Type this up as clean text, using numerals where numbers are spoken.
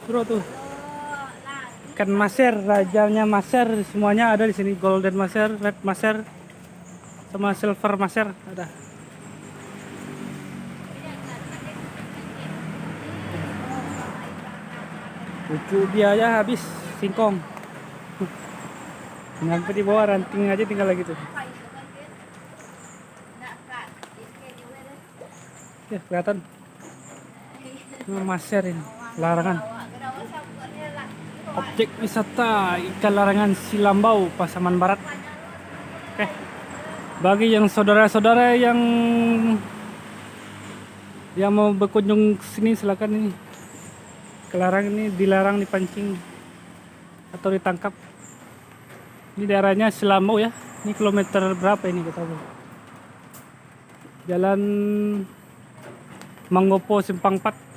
Bro tuh. Ikan maser, rajanya maser, semuanya ada di sini. Golden maser, red maser, sama silver maser ada. Lucu dia aja habis singkong. Nyampe di bawah ranting aja tinggal lagi tuh. Ya kelihatan. Maser ini larangan. Objek wisata ikan larangan Silambau, Pasaman Barat. Oke. Bagi yang saudara-saudara yang mau berkunjung ke sini silakan ini. Dilarang dipancing atau ditangkap. Ini daerahnya Silambau ya. Ini kilometer berapa ini kita tahu. Jalan Manggopo Simpang 4.